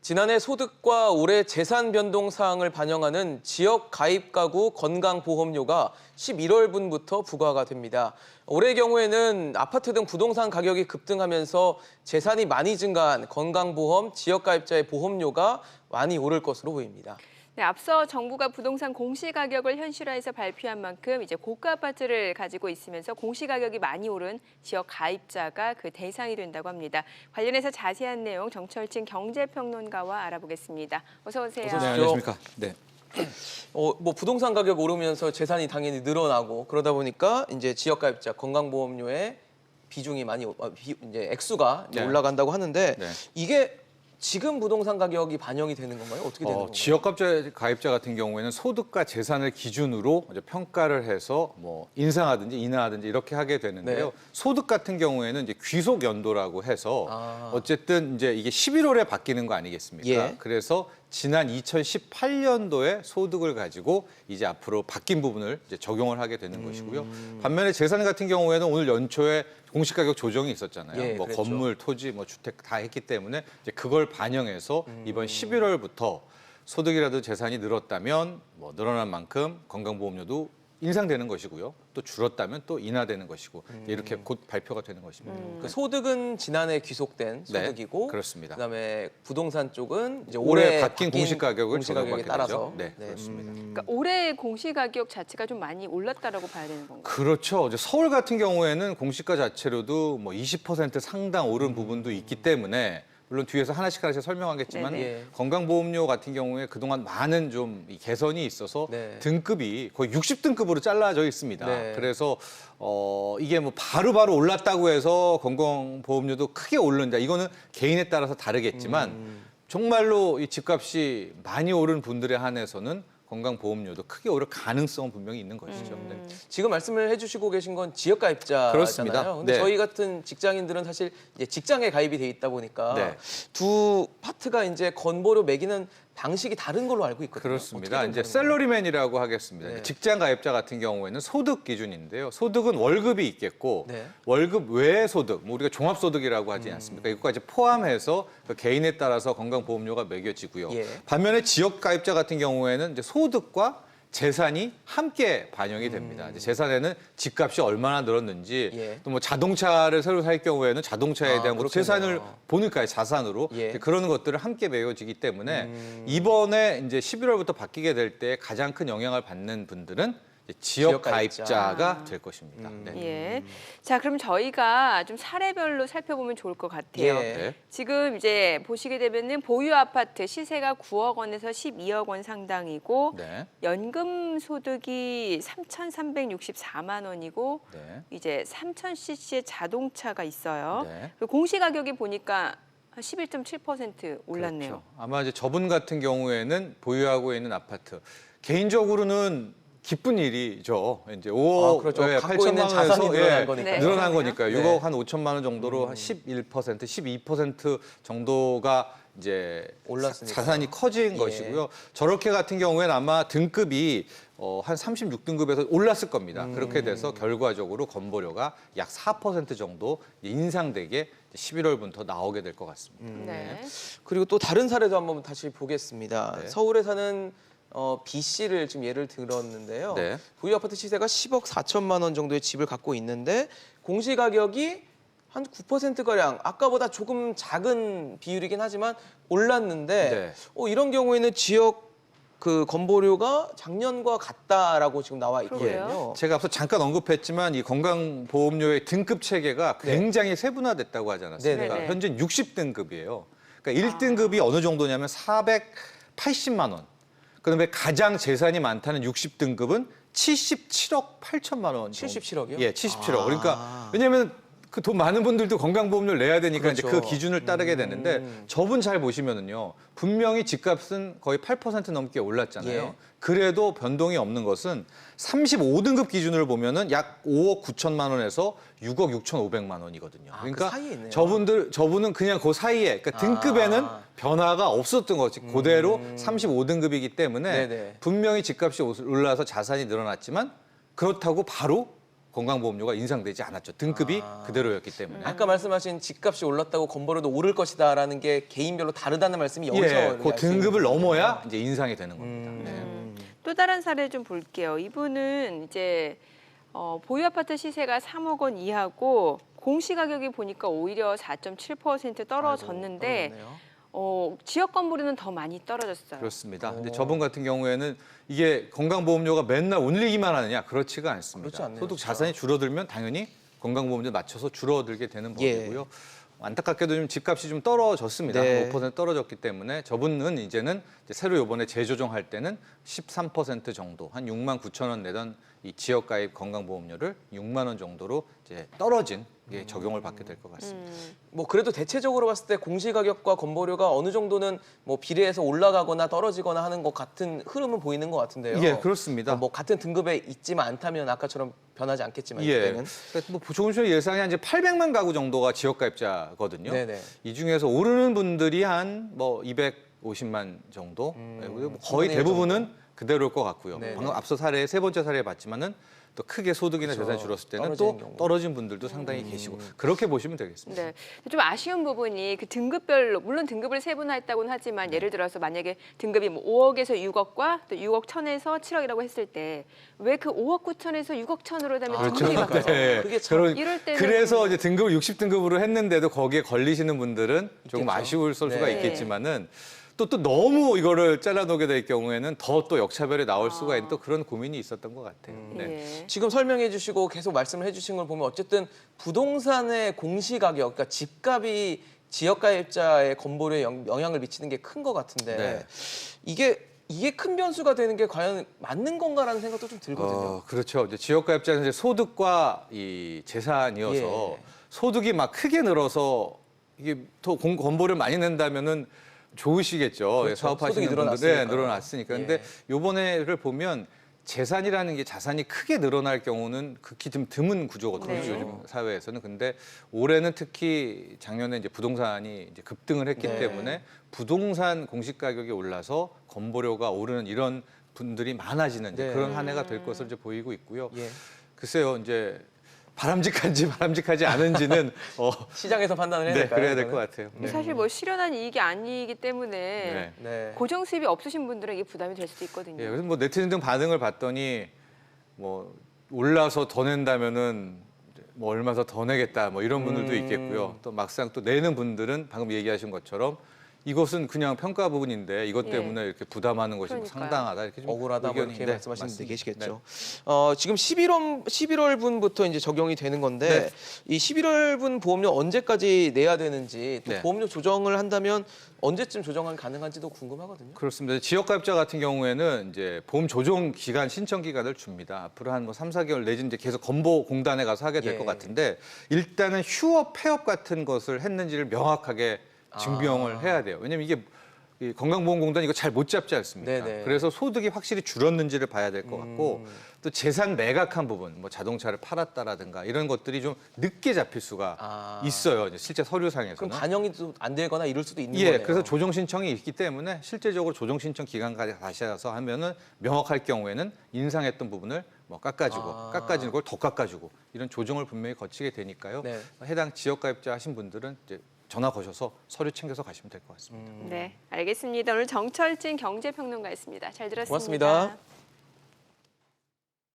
지난해 소득과 올해 재산 변동 사항을 반영하는 지역 가입 가구 건강보험료가 11월분부터 부과가 됩니다. 올해의 경우에는 아파트 등 부동산 가격이 급등하면서 재산이 많이 증가한 건강보험 지역 가입자의 보험료가 많이 오를 것으로 보입니다. 네, 앞서 정부가 부동산 공시가격을 현실화해서 발표한 만큼 이제 고가 아파트를 가지고 있으면서 공시가격이 많이 오른 지역 가입자가 그 대상이 된다고 합니다. 관련해서 자세한 내용 정철진 경제평론가와 알아보겠습니다. 어서 오세요. 어서 네, 오십시오. 안녕하십니까. 네. 뭐 부동산 가격 오르면서 재산이 당연히 늘어나고 그러다 보니까 이제 지역 가입자 건강보험료의 비중이 많이 이제 액수가 이제 네. 올라간다고 하는데 네. 이게 지금 부동산 가격이 반영이 되는 건가요? 어떻게 되는 건가요? 지역 가입자 같은 경우에는 소득과 재산을 기준으로 이제 평가를 해서 뭐 인상하든지 인하하든지 이렇게 하게 되는데요. 네. 소득 같은 경우에는 이제 귀속 연도라고 해서 아. 어쨌든 이제 이게 11월에 바뀌는 거 아니겠습니까? 예. 그래서 지난 2018년도에 소득을 가지고 이제 앞으로 바뀐 부분을 이제 적용을 하게 되는 것이고요. 반면에 재산 같은 경우에는 오늘 연초에 공시가격 조정이 있었잖아요. 예, 뭐 그랬죠. 건물, 토지, 뭐 주택 다 했기 때문에 이제 그걸 반영해서 이번 11월부터 소득이라도 재산이 늘었다면 뭐 늘어난 만큼 건강보험료도 인상되는 것이고요. 또 줄었다면 또 인하되는 것이고 이렇게 곧 발표가 되는 것입니다. 그 소득은 지난해 귀속된 네, 소득이고 그렇습니다. 그다음에 부동산 쪽은 이제 올해 올해 바뀐 공시가격을 공시가격에 적용받게 따라서 되죠. 네, 그렇습니다. 그러니까 올해 공시가격 자체가 좀 많이 올랐다라고 봐야 되는 건가요? 그렇죠. 이제 서울 같은 경우에는 공시가 자체로도 뭐 20% 상당 오른 부분도 있기 때문에 물론 뒤에서 하나씩 설명하겠지만 네네. 건강보험료 같은 경우에 그동안 많은 좀 이 개선이 있어서 네. 등급이 거의 60등급으로 잘라져 있습니다. 네. 그래서 이게 뭐 바로바로 올랐다고 해서 건강보험료도 크게 오른다. 이거는 개인에 따라서 다르겠지만 정말로 이 집값이 많이 오른 분들에 한해서는 건강보험료도 크게 오를 가능성은 분명히 있는 것이죠. 네. 지금 말씀을 해주시고 계신 건 지역 가입자잖아요. 그렇습니다. 근데 네. 저희 같은 직장인들은 사실 이제 직장에 가입이 돼 있다 보니까 네. 두 파트가 이제 건보료 매기는 방식이 다른 걸로 알고 있거든요. 그렇습니다. 어떻게 이제 다른 건가요? 셀러리맨이라고 하겠습니다. 네. 직장 가입자 같은 경우에는 소득 기준인데요. 소득은 월급이 있겠고 네. 월급 외의 소득, 뭐 우리가 종합소득이라고 하지 않습니까? 이것까지 포함해서 그 개인에 따라서 건강보험료가 매겨지고요. 예. 반면에 지역 가입자 같은 경우에는 이제 소득과 재산이 함께 반영이 됩니다. 이제 재산에는 집값이 얼마나 늘었는지 예. 또 뭐 자동차를 새로 살 경우에는 자동차에 아, 대한 것도 그렇겠네요. 재산을 보니까 자산으로 예. 그런 것들을 함께 매겨지기 때문에 이번에 이제 11월부터 바뀌게 될 때 가장 큰 영향을 받는 분들은 이제 지역 지역 가입자. 가입자가 될 것입니다. 네. 예. 자, 그럼 저희가 좀 사례별로 살펴보면 좋을 것 같아요. 예. 네. 지금 이제 보시게 되면은 보유 아파트 시세가 9억 원에서 12억 원 상당이고 네. 연금 소득이 3,364만 원이고 네. 이제 3,000cc의 자동차가 있어요. 네. 그리고 공시 가격이 보니까 한 11.7% 올랐네요. 그렇죠. 아마 이제 저분 같은 경우에는 보유하고 있는 아파트 개인적으로는 기쁜 일이죠. 이제 5억 그렇죠. 갖고 있는 8천만 자산이 원에서 늘어난 거니까요. 네. 늘어난 거니까요. 네. 6억 한 5천만 원 정도로 한 11%, 12% 정도가 이제 올랐으니까요. 자산이 커진 예. 것이고요. 저렇게 같은 경우에는 아마 등급이 한 36등급에서 올랐을 겁니다. 그렇게 돼서 결과적으로 건보료가 약 4% 정도 인상되게 11월부터 나오게 될 것 같습니다. 네. 그리고 또 다른 사례도 한번 다시 보겠습니다. 네. 서울에 사는 B 씨를 지금 예를 들었는데요. 네. 보유 아파트 시세가 10억 4천만 원 정도의 집을 갖고 있는데 공시 가격이 한 9%가량 아까보다 조금 작은 비율이긴 하지만 올랐는데 네. 이런 경우에는 지역 그 건보료가 작년과 같다라고 지금 나와 있거든요. 그러게요. 제가 앞서 잠깐 언급했지만 이 건강보험료의 등급 체계가 굉장히 세분화됐다고 하지 않았습니까? 네네. 현재 60등급이에요. 그러니까 1등급이 어느 정도냐면 480만 원. 그다음에 가장 재산이 많다는 60등급은 77억 8천만 원. 77억이요? 예, 77억. 그러니까 왜냐하면 그 돈 많은 분들도 건강보험료를 내야 되니까 이제 그렇죠. 그 기준을 따르게 되는데 저분 잘 보시면은요. 분명히 집값은 거의 8% 넘게 올랐잖아요. 예. 그래도 변동이 없는 것은 35등급 기준으로 보면은 약 5억 9천만 원에서 6억 6천5백만 원이거든요. 아, 그러니까 그 사이에 있네요. 저분은 그냥 그 사이에 그러니까 등급에는 변화가 없었던 거지. 그대로 35등급이기 때문에 네네. 분명히 집값이 올라서 자산이 늘어났지만 그렇다고 바로 건강보험료가 인상되지 않았죠. 등급이 그대로였기 때문에. 아까 말씀하신 집값이 올랐다고 건보료도 오를 것이다라는 게 개인별로 다르다는 말씀이 여기서 예, 그 알수 등급을 있는 넘어야 이제 인상이 되는 겁니다. 또 다른 사례 좀 볼게요. 이분은 이제 보유 아파트 시세가 3억 원 이하고 공시 가격이 보니까 오히려 4.7% 떨어졌는데 아이고, 떨어졌네요. 지역 건물은 더 많이 떨어졌어요. 그렇습니다. 근데 저분 같은 경우에는 이게 건강보험료가 맨날 올리기만 하느냐? 그렇지가 않습니다. 그렇지 않네요, 소득 진짜. 자산이 줄어들면 당연히 건강보험료 맞춰서 줄어들게 되는 예. 법이고요. 안타깝게도 좀 집값이 좀 떨어졌습니다. 네. 5% 떨어졌기 때문에 저분은 이제는 이제 새로 이번에 재조정할 때는 13% 정도, 한 6만 9천 원 내던 이 지역가입 건강보험료를 6만 원 정도로 이제 떨어진 게 적용을 받게 될 것 같습니다. 뭐 그래도 대체적으로 봤을 때 공시 가격과 건보료가 어느 정도는 뭐 비례해서 올라가거나 떨어지거나 하는 것 같은 흐름은 보이는 것 같은데요. 예, 그렇습니다. 뭐 같은 등급에 있지만 않다면 아까처럼 변하지 않겠지만 예. 그때는. 그러니까 뭐 조금씩 예상이 한 이제 800만 가구 정도가 지역가입자거든요. 네네. 이 중에서 오르는 분들이 한 뭐 250만 정도. 거의 삼분의 일 대부분은 그대로일 것 같고요. 네네. 방금 앞서 사례 세 번째 사례에 봤지만은 또 크게 소득이나 그렇죠. 재산이 줄었을 때는 떨어지는 또 경우. 떨어진 분들도 상당히 계시고 그렇게 보시면 되겠습니다. 네. 좀 아쉬운 부분이 그 등급별로 물론 등급을 세분화했다고는 하지만 예를 들어서 만약에 등급이 뭐 5억에서 6억과 또 6억 1천에서 7억이라고 했을 때 왜 그 5억 9천에서 6억 1천으로 되면 등급이 바뀌어요? 네. 그게 참 이럴 때는 그래서 이제 등급을 60등급으로 했는데도 거기에 걸리시는 분들은 조금 있겠죠. 아쉬울 수가 네. 있겠지만은 또 너무 이거를 잘라놓게 될 경우에는 더 또 역차별이 나올 수가 있는 또 그런 고민이 있었던 것 같아요. 네. 예. 지금 설명해 주시고 계속 말씀을 해 주신 걸 보면 어쨌든 부동산의 공시 가격, 그러니까 집값이 지역가입자의 건보료에 영향을 미치는 게 큰 것 같은데 네. 이게 큰 변수가 되는 게 과연 맞는 건가라는 생각도 좀 들거든요. 그렇죠. 이제 지역가입자는 이제 소득과 이 재산이어서 예. 소득이 막 크게 늘어서 이게 더 건보를 많이 낸다면은 좋으시겠죠. 그렇죠. 사업하시는 소득이 분들 늘어났으니까. 늘어났으니까. 근데 예. 요번에를 보면 재산이라는 게 자산이 크게 늘어날 경우는 극히 좀 드문 구조거든요. 네. 요즘 사회에서는. 근데 올해는 특히 작년에 이제 부동산이 이제 급등을 했기 네. 때문에 부동산 공시 가격이 올라서 건보료가 오르는 이런 분들이 많아지는 이제 네. 그런 한 해가 될 것으로 이제 보이고 있고요. 예. 글쎄요, 이제 바람직한지 바람직하지 않은지는 시장에서 판단을 해야 네, 될까요? 그래야 될 것 이거는? 같아요. 사실 뭐 실현한 이익이 아니기 때문에 네. 네. 고정 수입이 없으신 분들은 이게 부담이 될 수도 있거든요. 예, 그래서 뭐 네티즌 등 반응을 봤더니 뭐 올라서 더 낸다면은 뭐 얼마 더 내겠다 뭐 이런 분들도 있겠고요. 또 막상 또 내는 분들은 방금 얘기하신 것처럼 이것은 그냥 평가 부분인데 이것 예. 때문에 이렇게 부담하는 것이 뭐 그러니까요. 상당하다 이렇게 좀 억울하다 뭐 의견이, 이렇게 네, 말씀하시는 분 맞습니다. 계시겠죠. 네. 지금 11월분부터 이제 적용이 되는 건데 네. 이 11월분 보험료 언제까지 내야 되는지 또 네. 보험료 조정을 한다면 언제쯤 조정이 가능한지도 궁금하거든요. 그렇습니다. 지역가입자 같은 경우에는 이제 보험 조정 기간 신청 기간을 줍니다. 앞으로 한 뭐 3, 4개월 내지는 이제 계속 건보공단에 가서 하게 될 예. 것 같은데 일단은 휴업, 폐업 같은 것을 했는지를 명확하게 증명을 해야 돼요. 왜냐면 이게 이 건강보험공단 이거 잘 못 잡지 않습니까? 네네. 그래서 소득이 확실히 줄었는지를 봐야 될 것 같고 또 재산 매각한 부분, 뭐 자동차를 팔았다라든가 이런 것들이 좀 늦게 잡힐 수가 있어요. 이제 실제 서류상에서는. 그럼 반영이 또 안 되거나 이럴 수도 있는 예, 거네요. 그래서 조정 신청이 있기 때문에 실제적으로 조정 신청 기간까지 다시 가서 하면은 명확할 경우에는 인상했던 부분을 뭐 깎아주고 깎아지는 걸 더 깎아주고 이런 조정을 분명히 거치게 되니까요. 네. 해당 지역가입자 하신 분들은 이제 전화 거셔서 서류 챙겨서 가시면 될 것 같습니다. 네, 알겠습니다. 오늘 정철진 경제평론가였습니다. 잘 들었습니다. 고맙습니다.